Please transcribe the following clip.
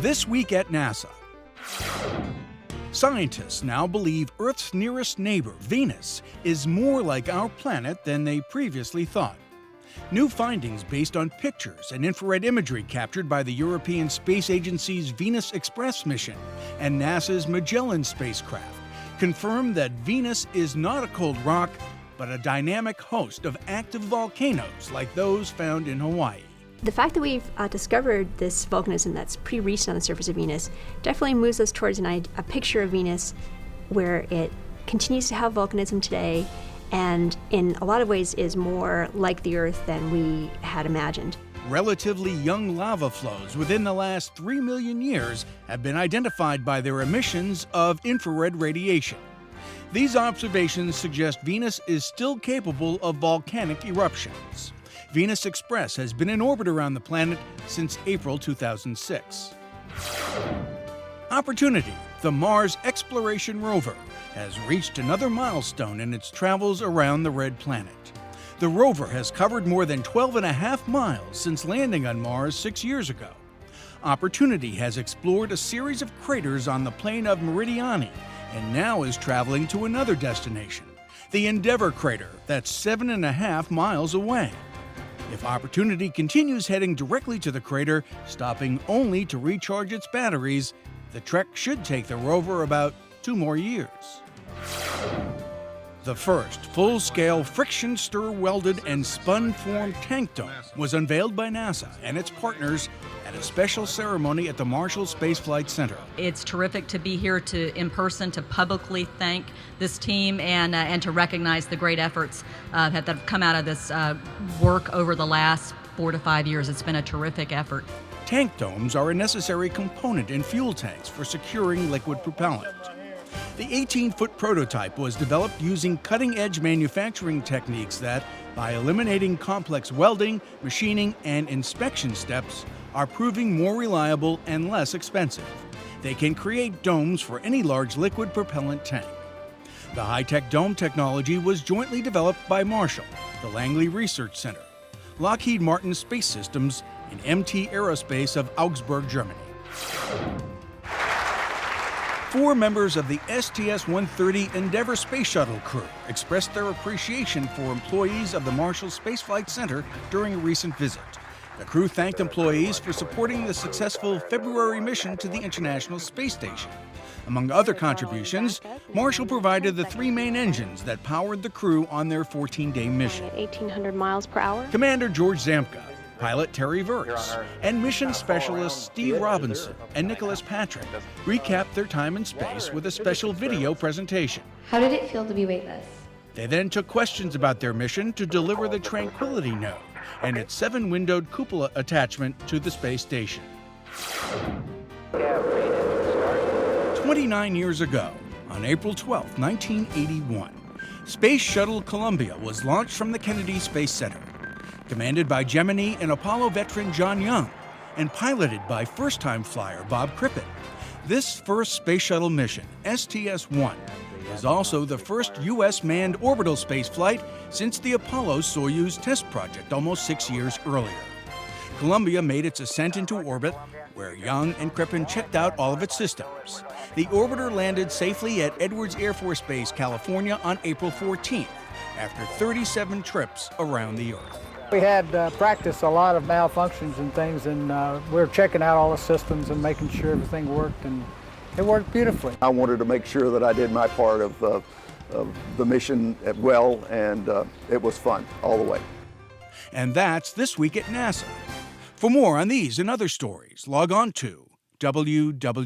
This week at NASA. Scientists now believe Earth's nearest neighbor, Venus, is more like our planet than they previously thought. New findings based on pictures and infrared imagery captured by the European Space Agency's Venus Express mission and NASA's Magellan spacecraft confirm that Venus is not a cold rock, but a dynamic host of active volcanoes like those found in Hawaii. The fact that we've discovered this volcanism that's pretty recent on the surface of Venus definitely moves us towards a picture of Venus where it continues to have volcanism today and in a lot of ways is more like the Earth than we had imagined. Relatively young lava flows within the last 3 million years have been identified by their emissions of infrared radiation. These observations suggest Venus is still capable of volcanic eruptions. Venus Express has been in orbit around the planet since April 2006. Opportunity, the Mars exploration rover, has reached another milestone in its travels around the red planet. The rover has covered more than 12.5 miles since landing on Mars 6 years ago. Opportunity has explored a series of craters on the plain of Meridiani and now is traveling to another destination, the Endeavour crater that's 7.5 miles away. If Opportunity continues heading directly to the crater, stopping only to recharge its batteries, the trek should take the rover about 2 more years. The first full-scale friction stir-welded and spun-formed tank dome was unveiled by NASA and its partners at a special ceremony at the Marshall Space Flight Center. It's terrific to be here in person to publicly thank this team and to recognize the great efforts that have come out of this work over the last 4 to 5 years. It's been a terrific effort. Tank domes are a necessary component in fuel tanks for securing liquid propellant. The 18-foot prototype was developed using cutting-edge manufacturing techniques that, by eliminating complex welding, machining, and inspection steps, are proving more reliable and less expensive. They can create domes for any large liquid propellant tank. The HiTech dome technology was jointly developed by Marshall, the Langley Research Center, Lockheed Martin Space Systems, and MT Aerospace of Augsburg, Germany. 4 members of the STS-130 Endeavour Space Shuttle crew expressed their appreciation for employees of the Marshall Space Flight Center during a recent visit. The crew thanked employees for supporting the successful February mission to the International Space Station. Among other contributions, Marshall provided the 3 main engines that powered the crew on their 14-day mission. At 1,800 miles per hour. Commander George Zamka, pilot Terry Verts, and mission specialists Steve Robinson and Nicholas Patrick recapped their time in space with a special video presentation. How did it feel to be weightless? They then took questions about their mission to deliver the Tranquility node and its 7-windowed cupola attachment to the space station. 29 years ago, on April 12, 1981, Space Shuttle Columbia was launched from the Kennedy Space Center. Commanded by Gemini and Apollo veteran John Young, and piloted by first-time flyer Bob Crippen. This first space shuttle mission, STS-1, is also the first U.S. manned orbital space flight since the Apollo-Soyuz test project almost 6 years earlier. Columbia made its ascent into orbit, where Young and Crippen checked out all of its systems. The orbiter landed safely at Edwards Air Force Base, California on April 14th, after 37 trips around the Earth. We had practiced a lot of malfunctions and things, and we were checking out all the systems and making sure everything worked, and it worked beautifully. I wanted to make sure that I did my part of the mission well, and it was fun all the way. And that's This Week at NASA. For more on these and other stories, log on to www.nasa.gov.